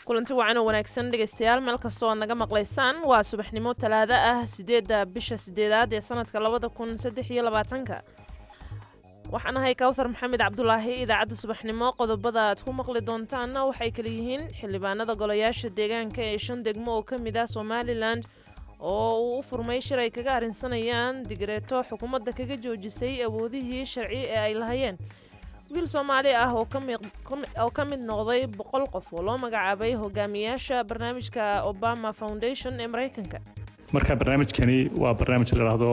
kulanti wacan oo wanaagsan dhegeystayaal meel kastoo aad naga maqlaysaan waa subaxnimo talaado ah 8 bisha 8 ee sanadka 2023 waxaan ahay Kawthar Maxamed Cabdullaahi idaacadda subaxnimo qodobada aad ku maqli doontaan waxay kala yihiin xildhibaanada golayaasha deegaanka ee 5 degmo oo kamid ah Somaliland oo uu furmay shiray kaga arinsanayaan digreeto xukuumadda kaga joojisay awoodihii sharci ee ay lahaayeen wiil Soomaali ah oo ka mid noqday 100 qof oo loo magacaabay hogaamiyaasha barnaamijka Obama Foundation ee Mareykanka marka barnaamijkani waa barnaamij la yiraahdo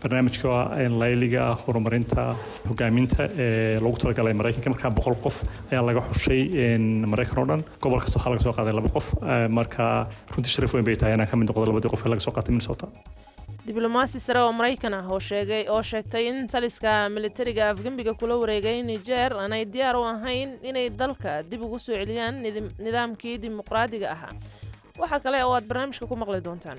barnaamijka layliga horumarinta hogaaminta ee lagu talagalay Mareykanka marka 100 qof ayaa laga xushay Mareykan oo dhan gobol kasta waxa laga soo qaaday 2 qof marka runtii sharaf weyn bay tahay inaan ka mid noqdo 2 qof ee laga soo qaatay Minnesota diblomaasi sare oo Mareykan ah oo sheegtay in taliska militariga Afgambiga kula wareegay Niger aanay diyaar u ahayn inay dalka dib ugu soo celiyaan nidaamkii dimuqraadiga ahaa waxa kale oo aad barnaamijka ku maqli doontaan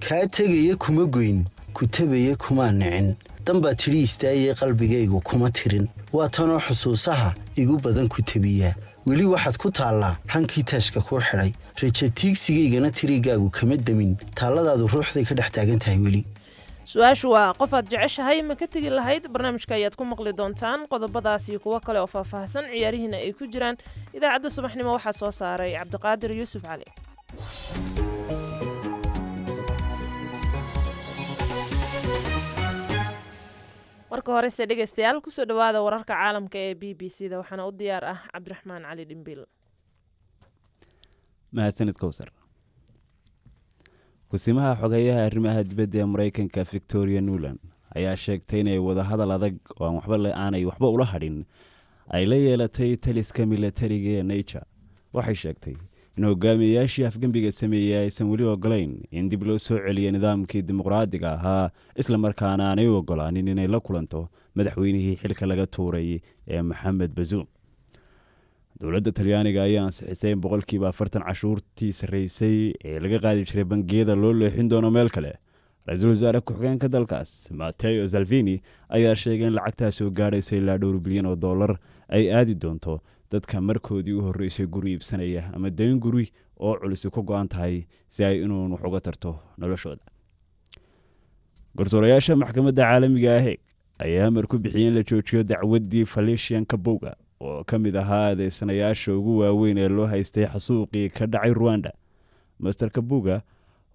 ka tagaya kuma goyn ku tabaya kuma nicin damba tiri istaayay qalbigaygu kuma tirin waa tan oo xusuusaha igu badan ku tabiya weli waxaad ku taallaa hankii taashka ku xiray rajatiigsigaygana tirigaagu kama damin taalladaadu ruuxday ka dhex taagan tahay weli su-aashu waa qof aad jeceshahay ma ka tegi lahayd barnaamijka ayaad ku maqli doontaan qodobadaas iyo kuwo kale oo faahfaahsan ciyaarihiina ay ku jiraan idaacadda subaxnimo waxaa soo saaray Cabdiqaadir Yuusuf Cali marka hore se dhegeystayaal ku soo dhawaada wararka caalamka ee BBC-da waxaana u diyaar ah Cabdiraxmaan Cali Dhimbil mahadsanid Kawthar kusimaha xogayaha arrimaha dibadda ee Mareykanka Victoria Nuland ayaa sheegtay inay wada hadal adag oo aanay waxba ula hadhin ay la yeelatay taliska militariga ee Niger waxay sheegtay in hogaamiyayaashii Afgambiga sameeyay aysan weli ogolayn in dib loo soo celiyo nidaamkii dimuqraadiga ahaa isla markaana aanay ogolaanin inay la kulanto madaxweynihii xilka laga tuuray ee Mohamed Bazoum dowladda Talyaaniga ayaa ansixisay 40% cashuurtii sareysay ee laga qaadi jiray bangiyada loo leexin doono meel kale ra'iisul wasaare ku-xigeenka dalkaas Matteo Salvini ayaa sheegay in lacagtaas oo gaadhaysay ilaa $2 bilyan ay aadi doonto dadka markoodii u horeysay guri iibsanaya ama deyn guri oo culus ku go'an tahay si ay inuu wax uga tarto noloshooda garsoorayaasha maxkamadda caalamiga ah ayaa amar ku bixiyeen la joojiyo dacwadii Felician Kabuga oo ka mid ahaa adeegsanayaasha ugu waaweyn ee loo haystay xasuuqii ka dhacay Rwanda Mr Kabuga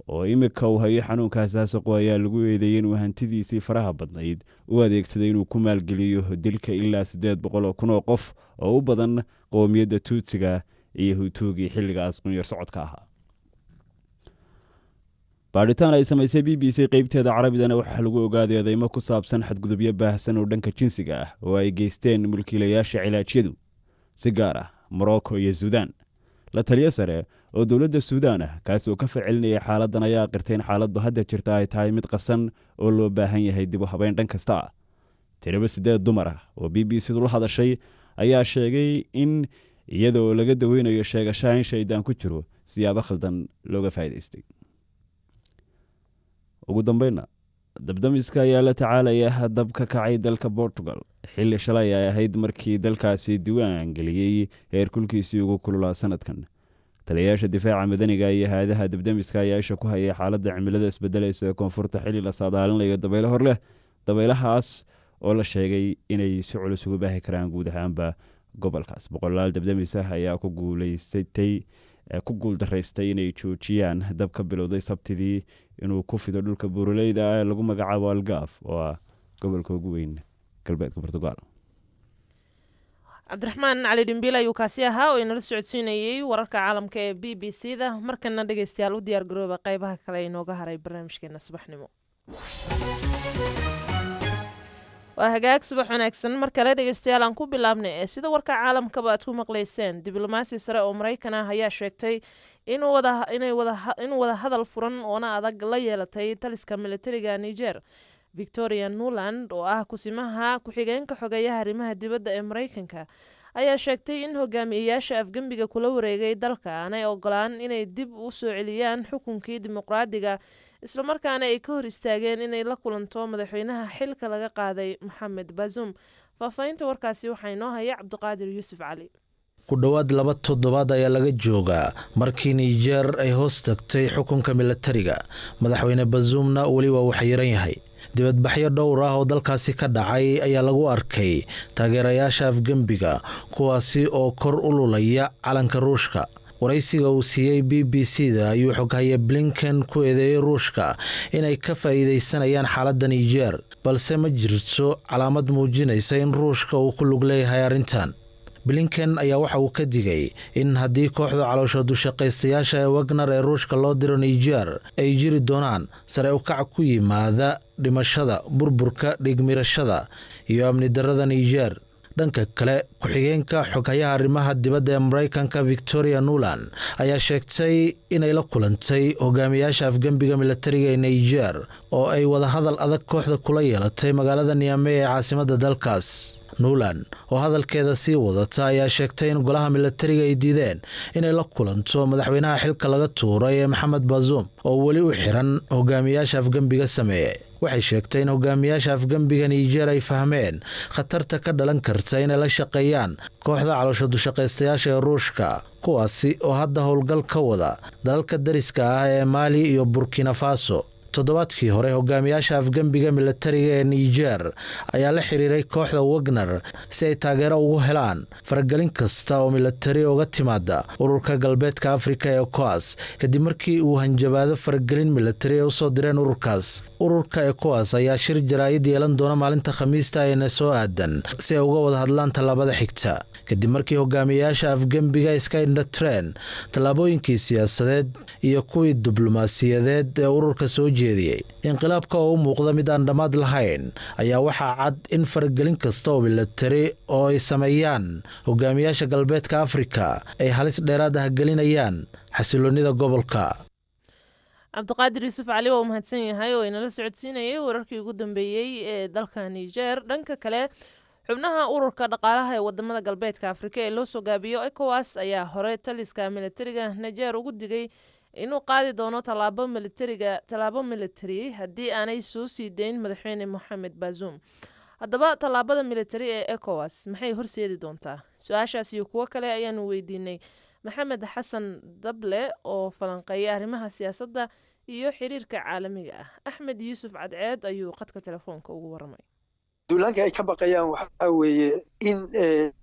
oo imika uu hayo xanuunkaas aasaqo ayaa lagu eedeeyay inuu hantidiisii faraha badnayd u adeegsaday inuu ku maalgeliyo dilka ilaa 800,000 oo qof oo u badan qoomiyadda Tutsiga iyo Hutuugii xilligaas qunyar socodka ahaa baaritaan ay samaysay BBC qaybteeda Carabidana waxa lagu ogaaday adeymo ku saabsan xadgudubyo baahsan oo dhanka jinsiga ah oo ay geysteen mulkiilayaasha cilaajyadu si gaar ah Morocco iyo Suudaan la taliye sare oo dawladda Suudaan ah kaas oo ka falcelinaya xaaladdan ayaa qirtay in xaaladdu hadda jirta ay tahay mid qasan oo loo baahan yahay dib u habeyn dhan kasta tiraba 8 dumar ah oo BBC-du la hadashay ayaa sheegay in iyadoo laga daweynayo sheegasho in shaydaan ku jiro siyaabo khaldan looga faa'iideystay ugu dambeynna dabdamiska ayaa la tacaalaya dab ka kacay dalka Portugal xilli shalay ay ahayd markii dalkaasi diiwaan geliyay heerkulkiisii ugu kululaa sanadkan taliyayaasha difaaca madaniga iyo hay'adaha dabdamiska ayaa isha ku hayay xaaladda cimilada isbedelaysa ee koonfurta xilli la saadaalinayo dabaylo hor leh dabaylahaas oo la sheegay inay si culus uga baahi karaan guud ahaanba gobolkaas boqolaal dabdamis ah ayaa ku guuldaraystay inay joojiyaan dab ka bilowday sabtidii inuu ku fido dhulka buuraleyda ee lagu magacaabo Algarve oo ah gobolka ugu weyn galbeedka Portugal Cabdiraxmaan Cali Dhimbil ayuu kaasi ahaa oo inala socodsiinayay wararka caalamka ee BBC-da markana dhageystayaal u diyaar garooba qaybaha kale ee nooga haray barnaamijkeena subaxnimo waa hagaag subax wanaagsan mar kale dhageystayaal aan ku bilaabnay sida warka caalamka aad ku maqleyseen diblomaasi sare oo Mareykan ah ayaa sheegtay inuu wada hadal furan oo adag la yeelatay taliska militariga Niger Victoria Nuland oo ah kusimaha ku-xigeenka xogayaha arrimaha dibadda ee Mareykanka ayaa sheegtay in hogaamiyayaasha Afgambiga kula wareegay dalka aanay ogolaan inay dib u soo celiyaan xukunkii dimuqraadiga isla markaana ay ka hor istaageen inay la kulanto madaxweynaha xilka laga qaaday Mohamed Bazoum faahfaahinta warkaasi waxaa inoo haya Cabdiqaadir Yuusuf Cali ku dhowaad 2 toddobaad ayaa laga joogaa markii Niger ay hoos tagtay xukunka militariga. Madaxweyne Bazoumna wali waa xayiran yahay. dibadbaxyo dhowr ah oo dalkaasi ka dhacay ayaa lagu arkay taageerayaasha Afgembiga kuwaasi oo kor u lulaya calanka Ruushka. waraysiga uu siiyay BBC-da ayuu xoghaye Blinken ku eedeeyay Ruushka inay ka faa'iideysanayaan xaaladda Niger, balse ma jirto calaamad muujinaysa in Ruushka uu ku lug leeyahay arrintan. Blinken ayaa waxa uu ka digay in haddii kooxda calooshood u shaqaystayaasha ee Wagner ee Ruushka loo diro Niger ay jiri doonaan sare u kac ku yimaada dhimashada, burburka, dhigmirashada iyo amni darrada Niger. dhanka kale ku-xigeenka xoghayaha arrimaha dibadda ee Mareykanka Victoria Nuland ayaa sheegtay inay la kulantay hogaamiyaasha Afgembiga militariga ee Niger oo ay wada hadal adag kooxda kula yeelatay magaalada Niamey ee caasimadda dalkaas. Nuland oo hadalkeeda sii wadata ayaa sheegtay in golaha militariga ay diideen inay la kulanto madaxweynaha xilka laga tuuray ee Mohamed Bazoum oo wali u xiran hogaamiyaasha Afgembiga sameeyay. waxay sheegtay in hogaamiyaasha Afgembiga Niger ay fahmeen khatarta ka dhalan karta inay la shaqeeyaan kooxda calooshood u shaqaystayaasha ee Ruushka, kuwaasi oo hadda howlgal ka wada dalalka dariska ah ee Mali iyo Burkina Faso. toddobaadkii hore hogaamiyaasha Afgembiga militariga ee Niger ayaa la xiriiray kooxda Wagner si ay taageero ugu helaan faragelin kasta oo militari uga timaada ururka galbeedka Afrika ee ECOWAS kadib markii uu hanjabaado faragelin militari u soo direen ururkaas. ururka ECOWAS ayaa shir jaraa'id yeelan doona maalinta Khamiista ee soo aadan si ay uga wada hadlaan tallaabada xigta kadib markii hogaamiyaasha Afgembiga iska indhatreen tallaabooyinkii siyaasadeed iyo kuwii diblomaasiyadeed ee ururka soo jeediyay. inqilaabka oo u muuqda mid aan dhamaad lahayn ayaa waxaa cad in faragelin kasta oo militari oo ay sameeyaan hogaamiyaasha galbeedka Afrika ay halis dheeraad ah gelinayaan xasiloonida gobolka. cabdiqaadir yuusuf cali oo mahadsan yahay oo inala socodsiinayay wararkii ugu dambeeyay ee dalka Niger. dhanka kale xubnaha ururka dhaqaalaha ee wadamada galbeedka Afrika ee loo soo gaabiyo ECOWAS ayaa hore taliska militariga Niger ugu digay inuu qaadi doono tallaabo militari haddii aanay soo sii dayn madaxweyne Mohamed Bazoum. haddaba tallaabada militari ee ECOWAS maxay horseedi doontaa? su-aashaas iyo kuwo kale ayaanu weydiinay Maxamed Xasan Dable oo falanqeeya arrimaha siyaasadda iyo xiriirka caalamiga ah. Axmed Yuusuf Cadceed ayuu qadka telefoonka ugu waramay. duulaanka ay ka baqayaan waxa weeye in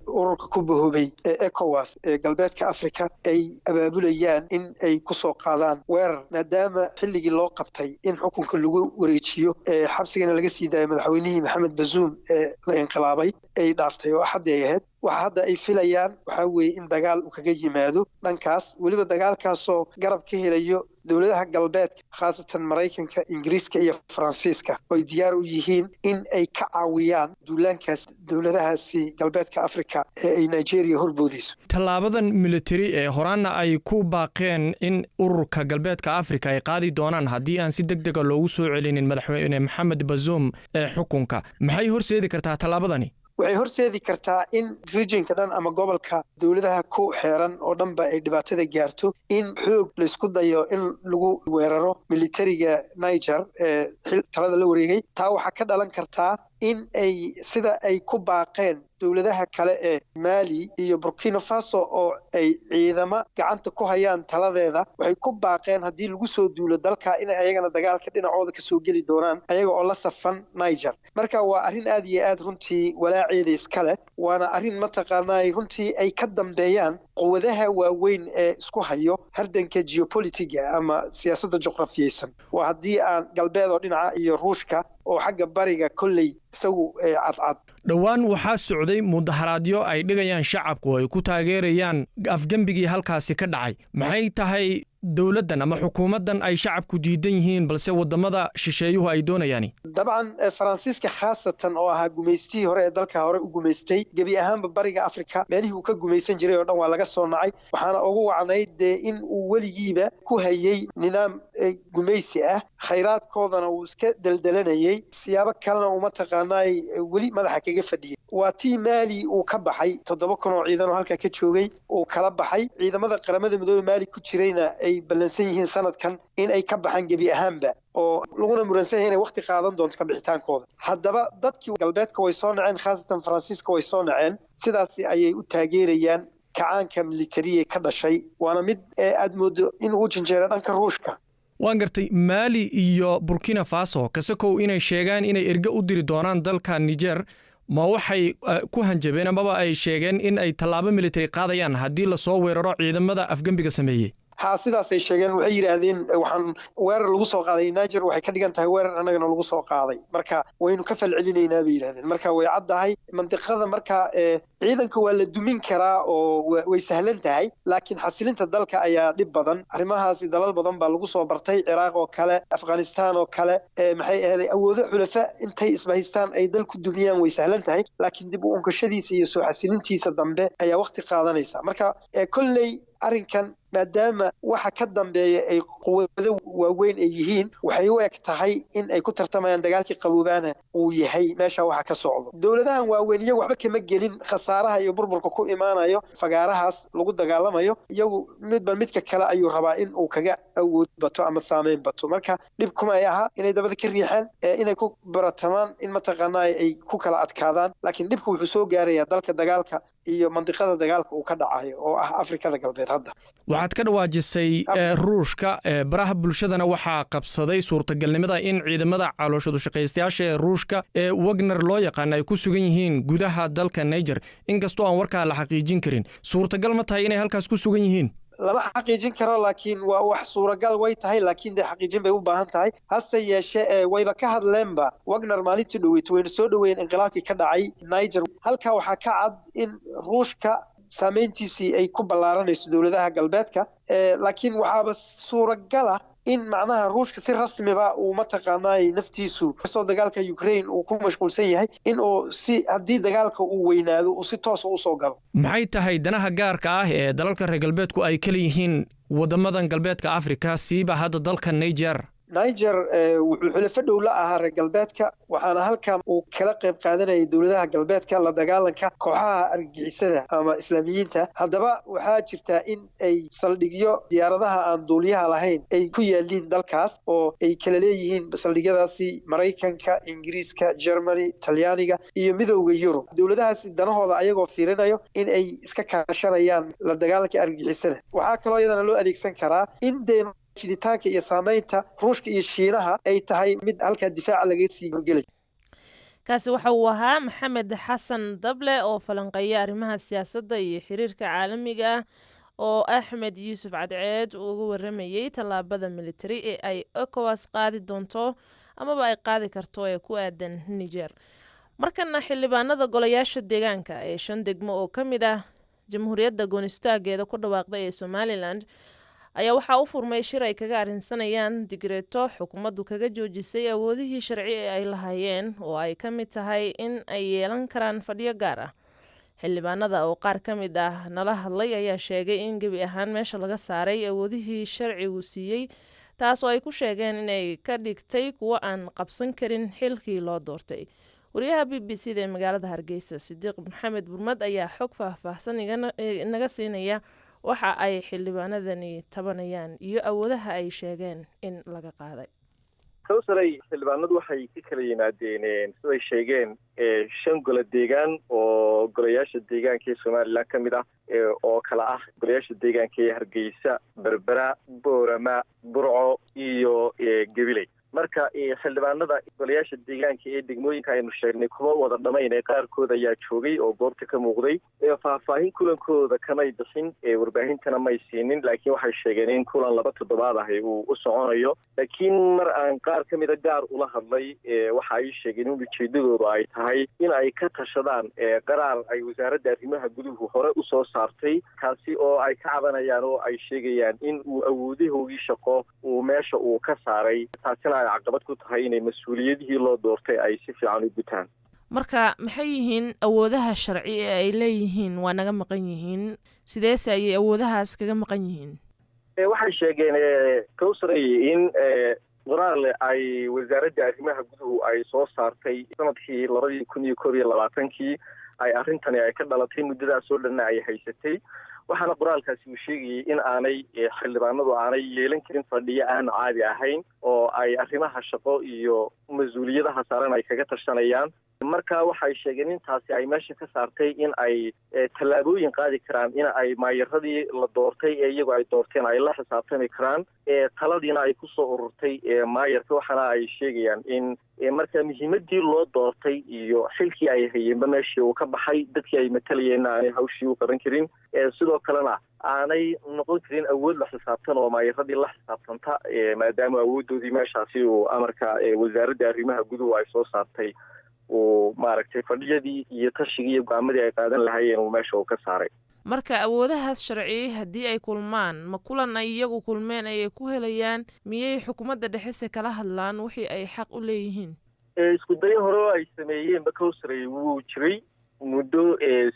ururka ku bahoobay ECOWAS ee galbeedka Afrika ay abaabulayaan in ay ku soo qaadaan weerar maadaama xilligii loo qabtay in xukunka lagu wareejiyo xabsigana laga sii daayay madaxweynihii Mohamed Bazoum ee la inqilaabay ay dhaaftay oo xaday ahayd. waxa hadda ay filayaan waxa weeye in dagaal uu kaga yimaado dhankaas, weliba dagaalkaasoo garab ka helayo dowladaha galbeedka khaasatan Mareykanka, Ingiriiska iyo Faransiiska oo diyaar u yihiin in ay ka caawiyaan duulaankaas dowladahaasi galbeedka Afrika ee ay Nigeria horboodayso. tallaabadan military ee horaana ay ku baaqeen in ururka galbeedka Afrika ay qaadi doonaan haddii aan si degdeg ah loogu soo celinin madaxweyne Mohamed Bazoum ee xukunka, maxay horseedi kartaa tallaabadani? waxay horseedi kartaa in regionka dhan ama gobolka dowladaha ku xeeran oo dhanba ay dhibaatada gaarto, in xoog la isku dayo in lagu weeraro militariga Niger ee talada la wareegay. taa waxaa ka dhalan kartaa in ay sida ay ku baaqeen dowladaha kale ee Mali iyo Burkina Faso oo ay ciidamo gacanta ku hayaan taladeeda, waxay ku baaqeen haddii lagu soo duulo dalka in ayagana dagaalka dhinacooda ka soo geli doonaan ayaga oo la safan Niger. marka waa arrin aad iyo aad runtii walaaceeda iska leh, waana arrin mataqaanaa runtii ay ka dambeeyaan quwadaha waaweyn ee isku hayo hardanka geopolitiga ama siyaasadda juqrafiyeysan. waa haddii aan galbeed oo dhinaca iyo Ruushka oo xagga bariga kolley isagu cadcad. dhowaan waxaa socday mudaharaadyo ay dhigayaan shacabku ay ku taageerayaan Afgembigii halkaasi ka dhacay. maxay tahay dowladdan ama xukuumaddan ay shacabku diidan yihiin balse wadamada shisheeyuhu ay doonayaan? dabcan Faransiiska khaasatan oo ahaa gumaystii hore ee dalka hore u gumaystay gebi ahaanba bariga Afrika meelihii uu ka gumaysan jiray oo dhan waa laga soo nacay, waxaana ugu wacnayd in uu weligiiba ku hayay nidaam gumaysi ah, khayraadkoodana uu iska daldalanayay, siyaabo kalena uma taqaanaay weli madaxa kaga fadhiyay. waa tii Mali uu ka baxay 7,000 oo ciidan oo halka ka joogay uu kala baxay. ciidamada qaramada midoobay Mali ku jirayna ay ballansan yihiin sanadkan in ay ka baxaan gebi ahaanba oo laguna muransan yahay inay waqti qaadan doonto ka bixitaankooda. haddaba dadkii galbeedka way soo naceen, khaasatan Faransiiska way soo naceen, sidaas ayay u taageerayaan kacaanka militariga ka dhashay waana mid aad moodo in uu janjeero dhanka Ruushka. waan gartay Mali iyo Burkina Faso kasakow inay sheegaan inay erga u diri doonaan dalka Niger ma waxay ku hanjabeen ama ay sheegeen in ay tallaabo military qaadayaan haddii la soo weeraro ciidamada afgambiga sameeyay sidaas ay sheegeen waxay yiraahdeen waxaan weerar lagu soo qaaday Niger waxay ka dhigan tahay weerar anagana lagu soo qaaday marka waynu ka falcelinaynaa bay yiraahdeen marka way caddahay mantiqada marka ciidanka waa la dumin karaa oo way sahlan tahay laakiin xasilinta dalka ayaa dhib badan arrimahaasi dalal badan baa lagu soo bartay Ciraaq oo kale Afghanistan oo kale maxay ahayd awoodo xulafa intay isbahaystaan ay dalku dumiyaan way sahlan tahay laakiin dib u unkashadiisa iyo soo xasilintiisa dambe ayaa waqti qaadanaysa marka kulley arrinkan maadaama waxa ka dambeeya ay quwado waaweyn ay yihiin waxay u eg tahay in ay ku tartamayaan dagaalkii qaboobaana uu yahay meesha waxa ka socdo dowladahan waaweyn iyagu waxba kama gelin khasaaraha iyo burburka ku imaanayo fagaarahaas lagu dagaalamayo iyagu midba midka kale ayuu rabaa in uu kaga awood bato ama saameyn bato marka dhib kuma ay aha inay dabada ka riixaan inay ku baratamaan in mataqaanaa ay ku kala adkaadaan laakiin dhibku wuxuu soo gaarayaa dalka dagaalka iyo mantiqada dagaalka uu ka dhacayo oo ah Afrikada galbeed hadda waxaad ka dhawaajisay Ruushka baraha bulshadana waxaa qabsaday suurtagalnimada in ciidamada calooshadu shaqaystayaasha ee Ruushka ee Wagner loo yaqaan ay ku sugan yihiin gudaha dalka Niger inkastoo aan warkaa la xaqiijin karin suurtagal ma tahay inay halkaas ku sugan yihiin lama xaqiijin karo laakiin waa wax suuragal way tahay laakiin xaqiijin bay u baahan tahay hase yeeshee wayba ka hadleenba Wagner maalintii dhaweyd way soo dhaweeyeen inqilaabkii ka dhacay Niger halka waxa ka cad in Ruushka saameyntiisii ay ku ballaaranayso dowladaha galbeedka laakiin waxaaba suuragal ah in macnaha Ruushka si rasmi ah uu mataqaanay naftiisu soo dagaalka Ukraine uu ku mashquulsan yahay in uu si hadii dagaalka uu weynaado uu si toos ah u soo galo maxay tahay danaha gaarka ah ee dalalka reer galbeedku ay kala yihiin wadamadan galbeedka Afrika siiba hadda dalka Niger wuxuu xulafo dhow la ahaa reer galbeedka waxaana halkan uu kala qayb qaadanayay dowladaha galbeedka la dagaalanka kooxaha argagixisada ama islaamiyiinta haddaba waxaa jirta in ay saldhigyo diyaaradaha aan duuliyaha lahayn ay ku yaaliin dalkaas oo ay kala leeyihiin saldhigyadaasi Mareykanka Ingiriiska Germany Talyaaniga iyo midowga Yurub dowladahaasi danahooda ayagoo fiirinayo in ay iska kaashanayaan la dagaalanka argagixisada waxaa kaloo iyadana loo adeegsan karaa in fiditaanka iyo saameynta Ruushka iyo Shiinaha ay tahay mid halka difaaca laga sii horgelay kaasi waxa uu ahaa Maxamed Xasan Dable oo falanqeeya arrimaha siyaasadda iyo xiriirka caalamiga ah oo Axmed Yuusuf Cadceed uga waramayay tallaabada military ee ay ECOWAS qaadi doonto amaba ay qaadi karto ee ku aadan Niger markana xildhibaanada golayaasha deegaanka ee 5 degmo oo kamid ah jamhuuriyadda goonistaageeda ku dhawaaqday ee Somaliland ayaa waxaa u furmay shir ay kaga arrinsanayaan digreeto xukuumaddu kaga joojisay awoodihii sharci ee ay lahaayeen oo ay ka mid tahay in ay yeelan karaan fadhiyo gaar ah xildhibaanada oo qaar ka mid ah nala hadlay ayaa sheegay in gebi ahaan meesha laga saaray awoodihii sharcigu siiyey taasoo ay ku sheegeen inay ka dhigtay kuwo aan qabsan karin xilkii loo doortay wariyaha BBC ee magaalada Hargeysa Sidiiq Maxamed Burmad ayaa xog faahfaahsan inaga siinaya waxa ay xildhibaanadani tabanayaan iyo awoodaha ay sheegeen in laga qaaday kawsaray xildhibaanadu waxay ka kala yimaadeen siday sheegeen 5 gole deegaan oo golayaasha deegaanka ee Soomaaliland ka mid ah oo kala ah golayaasha deegaanka ee Hargeysa Berbera Boorama Burco iyo Gabiley marka xildhibaanada golayaasha deegaanka ee degmooyinka aynu sheegnay kuma wada dhamaynay qaarkood ayaa joogay oo goobta ka muuqday faahfaahin kulankooda kamay bixin warbaahintana may siinin laakiin waxay sheegeen in kulan 2 toddobaad ah uu u soconayo laakiin mar aan qaar ka mid ah gaar ula hadlay waxa ay sheegeen in ujeedadoodu ay tahay in ay ka tashadaan qaraar ay wasaaradda arrimaha guduhu hore u soo saartay kaasi oo ay ka cabanayaan oo ay sheegayaan in uu awoodihoogii shaqo uu meesha uu ka saaray taasina caqabad ku tahay inay mas'uuliyadihii loo doortay ay si fiican u gutaan marka maxay yihiin awoodaha sharci ee ay leeyihiin waa naga maqan yihiin sideese ayay awoodahaas kaga maqan yihiin waxay sheegeen kawsaray in qoraal ay wasaaradda arrimaha guduhu ay soo saartay sanadkii 2021 ay arrintani ay ka dhalatay muddadaas oo dhan ay haysatay waxaana qoraalkaasi uu sheegayay in aanay xildhibaanadu aanay yeelan karin fadhiyo aan caadi ahayn oo ay arrimaha shaqo iyo mas'uuliyadaha saaran ay kaga tashanayaan marka waxay sheegeen intaasi ay meesha ka saartay in ay tallaabooyin qaadi karaan in ay maayaradii la doortay ee iyagu ay doorteen ay la xisaabtami karaan taladiina ay ku soo ururtay maayarka waxaana ay sheegayaan in marka muhiimadii loo doortay iyo xilkii ay hayeenba meeshii uu ka baxay dadkii ay matalayeenna aanay hawshii u qaban karin sidoo kalena aanay noqon karin awood la xisaabtan oo maayaradii la xisaabtanta maadaama awooddoodii meeshaasi uu amarka wasaaradda arrimaha guduhu ay soo saartay uu maaragtay fadhiyadii iyo tashigii iyo go'aamadii ay qaadan lahaayeen uu meesha uu ka saaray marka awoodahaas sharci haddii ay kulmaan ma kulan ay iyagu kulmeen ayay ku helayaan miyay xukuumadda dhexese kala hadlaan wixii ay xaq u leeyihiin isku dayo hore oo ay sameeyeenba kawsaray wuu jiray muddo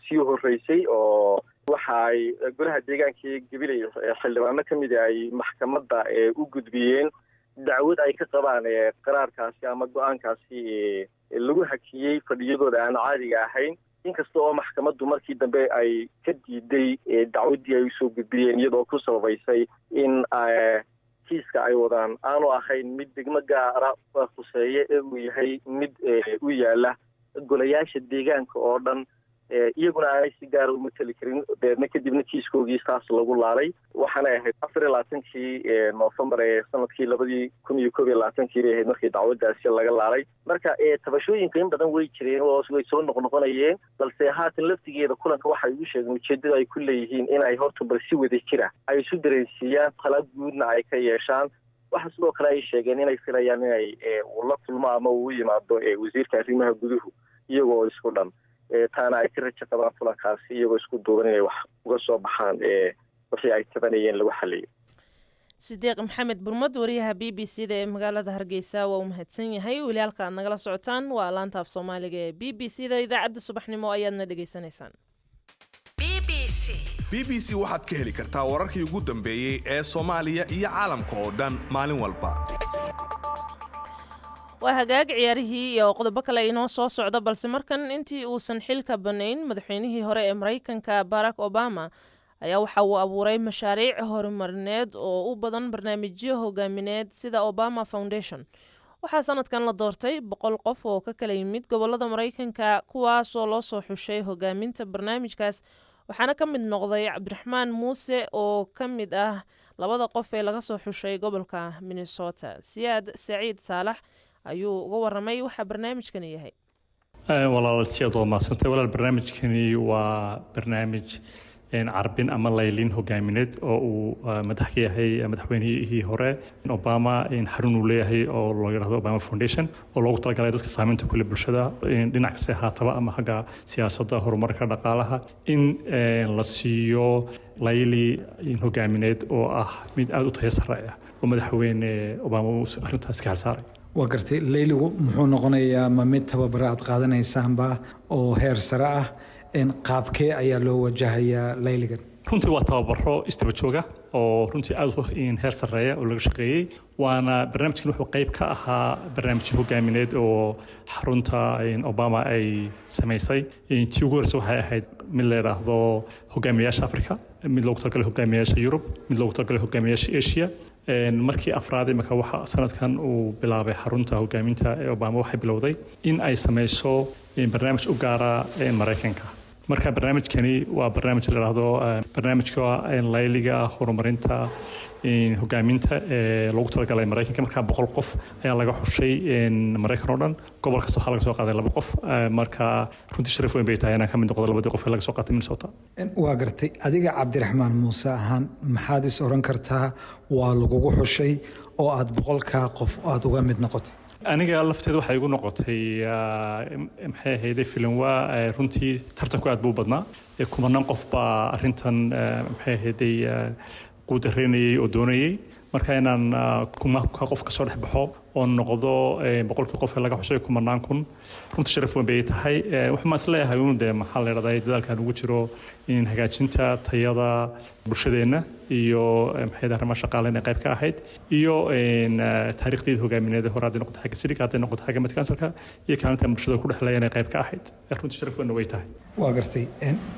sii horreysay oo waxa ay golaha deegaanka gabilay xildhibaano ka mid ay maxkamadda u gudbiyeen dacwad ay ka qabaan qaraarkaasi ama go-aankaasi lagu hakiyey fadhiyadooda aan caadiga ahayn inkasta oo maxkamaddu markii dambe ay ka diiday dacwaddii ay usoo gudbiyeen iyadoo ku sababaysay in kiiska ay wadaan aanu ahayn mid degmo gaara khuseeye ee uu yahay mid u yaala golayaasha deegaanka oo dhan iyaguna aanay si gaara u mateli karin deedna kadibna kiiskoogii saas lagu laalay waxaanay ahayd 24 Noofembar ee sanadkii 2021 bay ahayd markii dacwadaasi laga laalay marka tabashooyinka in badan way jireen oo way soo noqnoqonayeen balse haatan laftigeeda kulanka waxay ugu sheegeen ujeedada ay ku leeyihiin in ay horta bal si wada jira ay isu dareensiiyaan tala guudna ay ka yeeshaan waxa sidoo kale ay sheegeen inay filayaan inay la kulmo ama uu yimaado wasiirka arrimaha guduhu iyagoo isku dhan taana ay ka rajo qabaan kulankaasi iyagoo isku duuban inay wax uga soo baxaan wixii ay tabanayeen lagu xaliyo sideeq maxamed burmad wariyaha BBC da ee magaalada Hargeysa waa u mahadsan yahay weli halka aad nagala socotaan waa laanta af Soomaaliga ee BBC da idaacadda subaxnimo ayaadna dhageysanaysaan BBC waxaad ka heli kartaa wararkii ugu dambeeyay ee Soomaaliya iyo caalamka oo dhan maalin walba waa hagaag ciyaarihii iyo qodobo kale inoo soo socda balse markan intii uusan xilka banayn madaxweynihii hore ee Mareykanka Barack Obama ayaa waxa uu abuuray mashaariic horumarineed oo u badan barnaamijyo hogaamineed sida Obama Foundation waxaa sanadkan la doortay 100 qof oo ka kala yimid gobolada Mareykanka kuwaas oo loo soo xushay hogaaminta barnaamijkaas waxaana ka mid noqday Cabdiraxmaan Muuse oo ka mid ah labada qof ee laga soo xushay gobolka Minnesota Siyaad Saciid Saalax ayuu uga waramay waxa barnaamijkani yahay walaal Siyaad oo maasantay walaal barnaamijkani waa barnaamij carbin ama laylin hogaamineed oo uu madax ka yahay madaxweynihii hore Obama xarun uu leeyahay oo loo yiraahdo Obama Foundation oo loogu talagalay dadka saameynta ku leh bulshada dhinac kasta haataba ama xagga siyaasadda horumarka dhaqaalaha in la siiyo layli hogaamineed oo ah mid aad u tayo sare ah oo madaxweyne Obama uu arrintaas ka saaray waa gartay layligu muxuu noqonayaa ma mid tababaraad qaadanaysaanba oo heer sare ah qaabkee ayaa loo wajahayaa layligan runtii waa tababaro istaba jooga oo runtii aad heer sareeya oo laga shaqeeyey waana barnaamijkan wuxuu qayb ka ahaa barnaamij hogaamineed oo xarunta Obama ay samaysay tii ugu horreysay waxay ahayd mid la yiraahdo hogaamiyaasha Afrika mid loogu talagalay hogaamiyaasha Yurub mid loogu talagalay hogaamiyaasha Asia markii afraad marka waxa sanadkan uu bilaabay xarunta hogaaminta ee Obama waxay bilowday in ay samayso barnaamij u gaara Mareykanka marka barnaamijkani waa barnaamij la yiraahdo barnaamijka layliga horumarinta hogaaminta ee loogu talagalay Mareykanka marka 100 qof ayaa laga xushay Mareykan oo dhan gobol kasta waxa laga soo qaaday 2 qof marka runtii sharaf weyn bay tahay inaan ka mid noqdo labadii qof ee laga soo qaatay Minnesota waa gartay adiga Cabdiraxmaan Muuse ahaan maxaad is oran kartaa waa lagu xushay oo aad 100 qof aad uga mid noqotay aniga lafteeda waxay igu noqotay maxay ahayd filim waa runtii tartanku aad buu badnaa kumanaan qof baa arrintan maxay ahayd quudareynayay oo doonayay marka inaan kumanaan qof ka soo dhex baxo oo noqdo 100 qof ee laga xushay kumanaan kun runtii sharaf weyn bay tahay waxaan isleeyahay inuu maxaa la yiraahdaa dadaalkan ugu jiro in hagaajinta tayada bulshadeena iyo maxay arrimaha shaqaaleena qayb ka ahayd iyo taariikhdeeda hogaamineed hore hadii noqdo xagga sidii hadii noqdo xagga midkaansalka iyo kaalinta bulshada ku dhexleeyay qayb ka ahayd runtii sharaf weyn way tahay waa gartay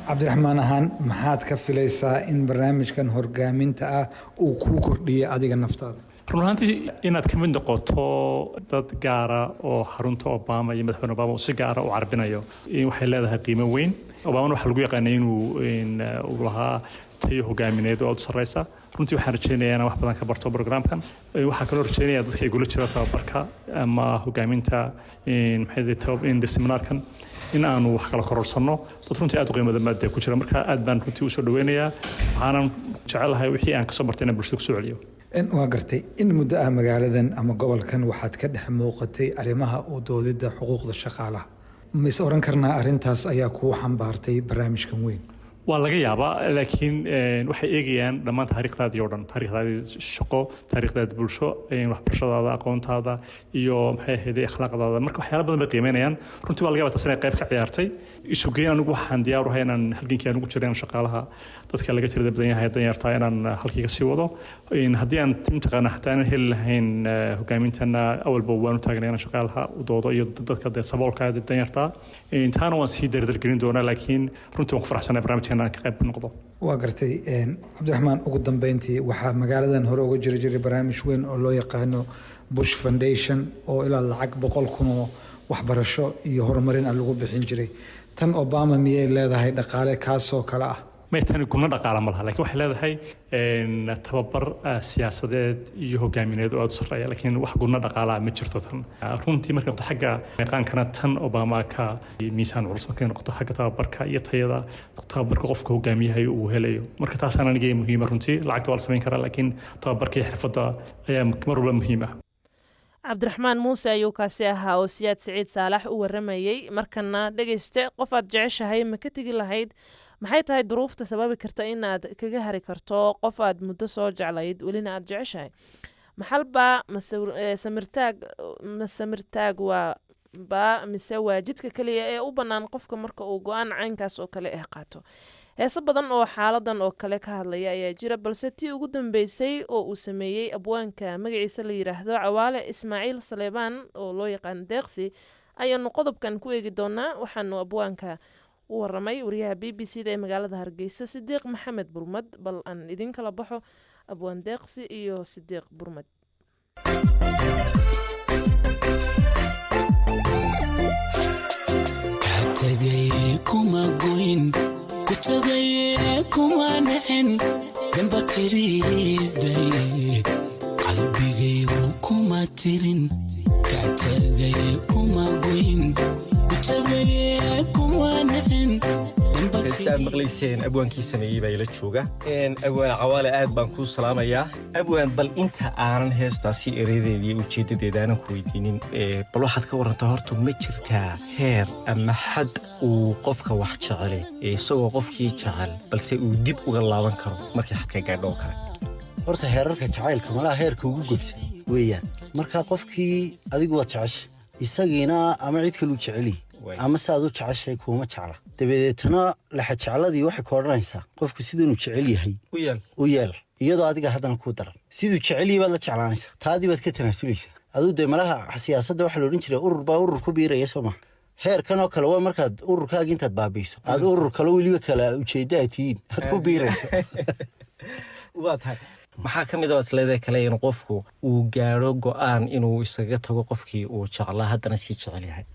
Cabdiraxmaan ahaan maxaad ka filaysaa in barnaamijkan hogaaminta ah uu ku kordhiyo adiga naftaada run ahaantii inaad ka mid noqoto dad gaara oo xarunta Obama iyo madaxweyne Obama si gaara u carbinayo waxay leedahay qiimo weyn. Obama waxa lagu yaqaanay inuu lahaa tayo hogaamineed oo sareysa. runtii waxaan rajaynayaa inaan wax badan ka barto programkan. waxaan kaloo rajaynayaa dadka igula jira tababarka ama hogaaminta in seminarkan in aanu wax kala kororsano dad runtii aad u qiimo badan ku jira. marka aad baan runtii u soo dhaweynayaa. waxaanan jecelahay wixii aan ka soo bartay inaan bulshada ku soo celiyo. waa gartay in muddo ah magaaladan ama gobolkan waxaad ka dhex muuqatay arrimaha u doodida xuquuqda shaqaalaha. ma is oran karnaa arrintaas ayaa kuu xambaartay barnaamijkan weyn? waa laga yaabaa laakiin waxay eegayaan dhammaan taariikhdaadii oo dhan, taariikhdaadii shaqo, taariikhdaadii bulsho, waxbarashadaada, aqoontaada iyo maxay ahayd akhlaaqdaada. marka waxyaalo badan bay qiimeynayaan. runtii waa laga yaabaa taas inay qayb ka ciyaartay. isugeyn anigu waxaan diyaar u ahay inaan halgankii aan ugu jireen shaqaalaha dadka laga tirada badan yahay danyartaa inaan halkii ka sii wado. haddii aan mataqaana xataa aan heli lahayn hogaamintana awalba waan u taagnay inaan shaqaalaha u doodo iyo dadka saboolka danyartaa. taana waan sii dardargelin doonaa laakiin runtii waan ku faraxsanahay barnaamijkeena ka qayb noqdo. waa gartay cabdiraxmaan, ugu dambeyntii waxaa magaaladan hore uga jiri jiray barnaamij weyn oo loo yaqaano Bush Foundation oo ilaa lacag 100,000 oo waxbarasho iyo horumarin ah lagu bixin jiray. tan Obama miyay leedahay dhaqaale kaasoo kale ah? ما يتاني كنا دقالة ملها لكن واحد هذا هاي تببر سياسات يهجمينيد أو تصرية لكن واحد قلنا دقالة متشرتهم رونتي مركب حاجة كان كانت تن أوباما كميزان ورسم كان نقطة حاجة تببر كيتهيدا تببر كقف كهجمي هاي وهلايو مركب تاسنا نجي مهمة رونتي لعقد والسمين كرا لكن تببر كيحرفضها مرة مهمة. cabdiraxmaan muuse ayuu kaasi ahaa oo siyaad siciid saalax u waramayay. markana dhegayste qof aad jeceshahay ma ka tegi lahayd? maxay tahay duruufta sababi karta inaad kaga hari karto qof aad muddo soo jeclayd welina aad jeceshahay? maxalba samirtaag waa mise waa jidka kaliya ee u bannaan qofka marka uu go-aan caynkaas oo kale ah qaato? heeso badan oo xaaladan oo kale ka hadlaya ayaa jira, balse tii ugu dambeysay oo uu sameeyey abwaanka magaciisa la yiraahdo Cawaale Ismaaciil Saleebaan oo loo yaqaan Deeqsi ayaanu qodobkan ku eegi doonaa. waxaanu abwaanka u waramay wariyaha BBC-da ee magaalada Hargeysa Sidiiq Maxamed Burmad. bal aan idin kala baxo abwaan Deeqsi iyo Sidiiq Burmad. كتبيكم عنعن جنب تريز داي قلبي جيكم ترين كتبيكم عقين كتبيكم عنعن كتاب مقليسين أبوان كيسمي بيلا تشوجا إن أبوان عوالة آد بانكو سلامة يا أبوان بل أنت عارن هستا سي إريدي دي وشيد دي دانا كويدينين بلو حد كورن تهرتو متشرتا هير أما حد وقفك واحد شغالي سوى قفكي شغال بل سي وديب وغلاوان كرو مركي حد كاقادو كرا horta heerarka jacaylka malaha heerka ugu gubsan weeyaan marka qofkii adigu waa jeceshay isagiina ama cid kale u jeceli ama saad u jeceshay kuma jecla dabadeetana la xajacladii waxa ka oranaysa qofku sidoo uu jecel yahay u yeel iyadoo adiga haddana ku daran sidoo jecel yahay baad la jeclaanaysa taadi baad ka tanaasuleysa aduu de malaha siyaasadda waxa la oran jiray urur ku biiraya Soomaa heerkan oo kale waa markaad ururkaaga intaad baabiiso aad urur kale waliba kala ujeedaatiin had ku biiraysa waa tahay maxaa ka mid ah isleedahay kale in qofku uu gaaro go'aan inuu isaga tago qofkii uu jeclaa haddana si jecel yahay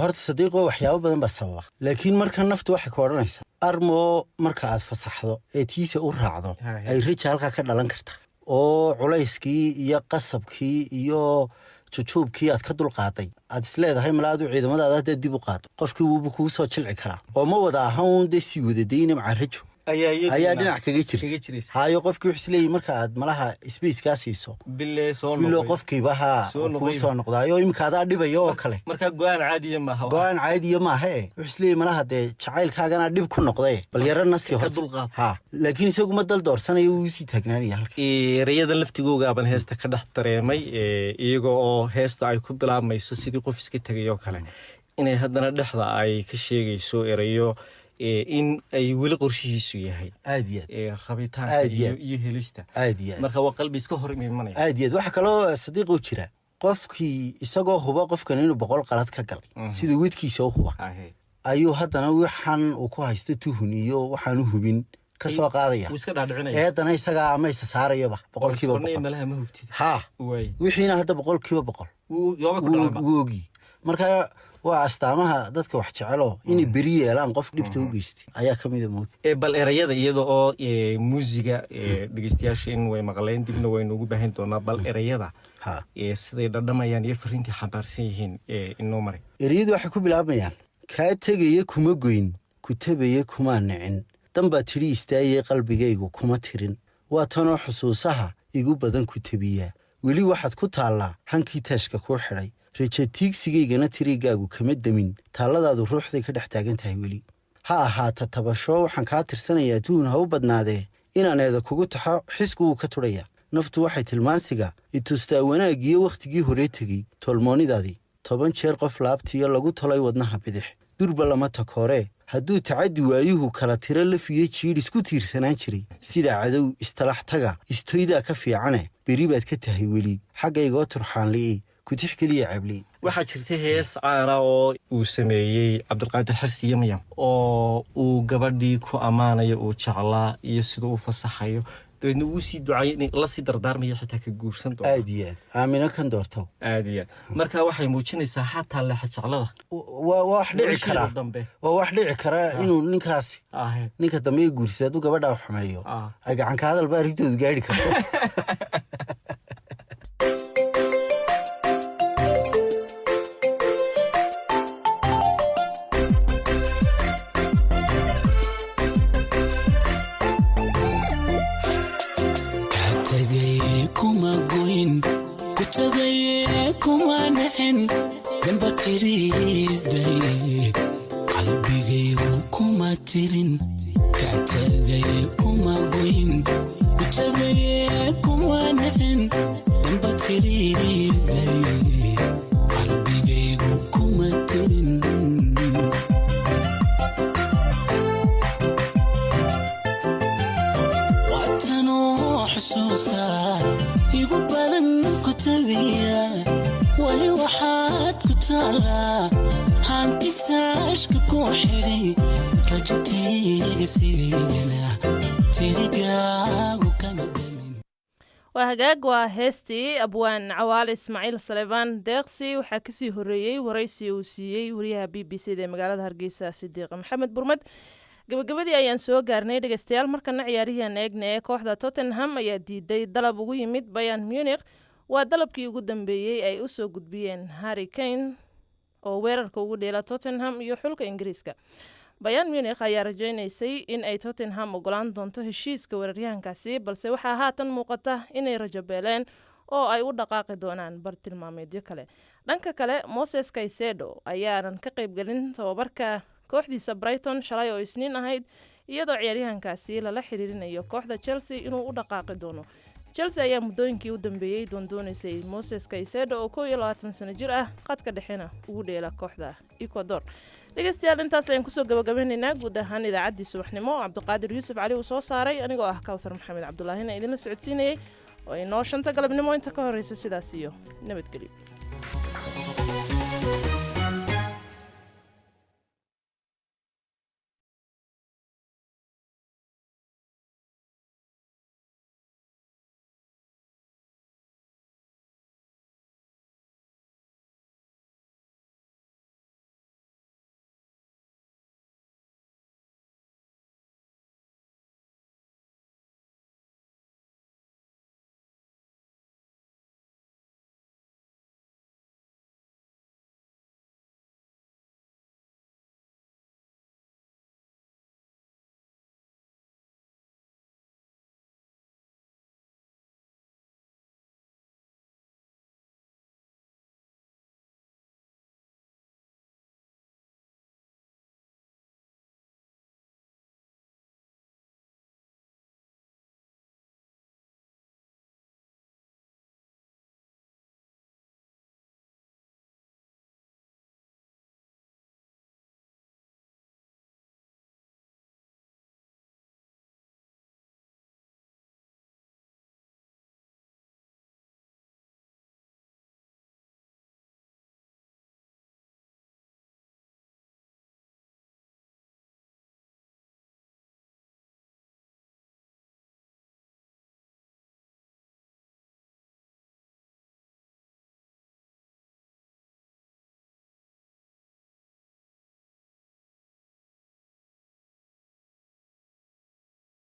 horta Sadiiqo waxyaabo badan baa sababa laakiin marka naftu waxa ka oranaysa armo marka aad fasaxdo ee tiisa u raacdo ay rijaalka ka dhalan kartaa oo culayskii iyo qasabkii iyo jujuubkii aad ka dulqaaday aad isleedahay malaadu ciidamadaada dib u qaado qofkii uu ku soo jilci karaa oo ma wada ahaan si wada deynay macarijo ayaa dhinac kaga jiray haayo qofkii wuxuu isleeyay marka aad malaha space ka siiso bilo qofkii baha ku soo noqdayo imka aad dhibayo oo kale marka go'aan caadiya ma aha wuxuu isleeyay malaha de jacaylkaagana dhib ku noqday bal yarana si hor ha laakiin isagu ma dal doorsanayo uu si taagnaanaya halka riyada laftigooga baan heesta ka dhex dareemay iyagoo oo heesta ay ku bilaabmayso sidii qof iska tagayo kale inay haddana dhexda ay ka sheegayso erayo in ay weli qorshihiisu yahay aadiyaad rabitaanka iyo helista marka waa qalbi iska hor imanaya aadiyaad waxa kale oo Sadiiqo jira qofkii isagoo huba qofkan inuu 100 qalad ka galay sida wadkiisa u huba ayuu haddana waxaan uu ku haysto tuhun iyo waxaan u hubin ka soo qaadaya eedana isagaa ama isa saarayaba 100% ha wixiina hadda 100% wuu ogi marka waa astaamaha dadka wax jecelo inay beri yeelaan qof dhibta u geystay ayaa ka mid ah bal erayada iyadoo oo muusiga dhageystayaasha in way maqleen dibna way noogu baahan doonaa bal erayada siday dhadhamayaan iyo fariintii xambaarsan yihiin inoo maray erayadu waxay ku bilaabayaan kaa tegaya kuma goyn ku tabaya kuma nicin danbaa tidhi istaayay qalbigaygu kuma tirin waa tanoo xusuusaha igu badan ku tabiyaa weli waxaad ku taallaa hankii taashka kuu xidhay rajatiigsigaygana tiriigaagu kama demin taalladaadu ruuxday ka dhex taagan tahay weli ha ahaata tabasho waxaan kaa tirsanayaa duun ha u badnaadee inaan eeda kugu taxo xisku wuu ka tudhayaa naftu waxay tilmaansiga itustaa wanaagiyo wakhtigii horee tegey tolmoonidaadii 10 jeer qof laabtiyo lagu tolay wadnaha bidix durba lama takooree hadduu tacaddi waayuhu kala tiro lafiyo jiidh isku tiirsanaan jiray sida cadow istalax taga istoydaa ka fiicane beri baad ka tahay weli xaggaygoo turxaanli'i kutix keliya cabli waxaa jirtay hees caana oo uu sameeyey cabdulqaadir xarsi yamayam oo uu gabadhii ku ammaanayo uu jeclaa iyo siduu u fasaxayo dabeedna uu sii ducayay in la sii dardaarmaya xitaa ka guursan doonto aad iyo aad aamina kan doorto aad iyo aad marka waxay muujinaysaa xataa leexa jeclada waa wax dhici kara inuu ninkaasi ninka dambe guursado hadduu gabadhaa xumeeyo ay gacanka hadal baa arrintoodu gaadhi karto kuma goyn ku tabaye kuma nacin damba tiriisday qalbigaygu kuma tirin ka tagaye kuma goyn ku tabaye kuma nacin damba tiriisday qalbigaygu kuma tirin igu badan ku tabiya wali waxaad ku taalaa hanti taashka ku xidhay rajatiigsigana tirigaagu kama damin waa hagaag waa heestii abwaan cawaale ismaaciil salebaan deeqsi waxaa kasii horeeyey waraysi uu siiyey wariyaha b b c da magaalada hargeysa sidiiq maxamed burmad gabagabadii ayaan soo gaarnay dhegeystayaal markana ciyaarihian eegna ee kooxda Tottenham ayaa diiday dalab ugu yimid Bayern Munich waa dalabkii ugu dambeeyay ay u soo gudbiyeen Harry Kane oo weerarka ugu dheela Tottenham iyo xulka Ingiriiska Bayern Munich ayaa rajaynaysay in ay Tottenham ogolaan doonto heshiiska weeraryahankaasi balse waxaa haatan muuqata inay rajo beeleen oo ay u dhaqaaqi doonaan bartilmaameedyo kale dhanka kale Moses Caicedo ayaanan ka qaybgelin tababarka kooxdiisa Brighton shalay oo isniin ahayd iyadoo ciyaaryahankaasi lala xiriirinayo kooxda Chelsea inuu u dhaqaaqi doono Chelsea ayaa muddooyinkii u dambeeyay doonaysay Moses Caicedo oo 22 sano jir ah qadka dhexena ugu dheela kooxda Ecuador dhegeystayaal intaas ayaan kusoo gabagabaynaynaa guud ahaan idaacaddii subaxnimo Cabdiqaadir Yuusuf Cali uu soo saaray anigoo ah Kawthar Maxamed Cabdullaahina idinla socodsiinayay oo inoo shanta galabnimo inta ka horeysa sidaas iyo nabadgelyo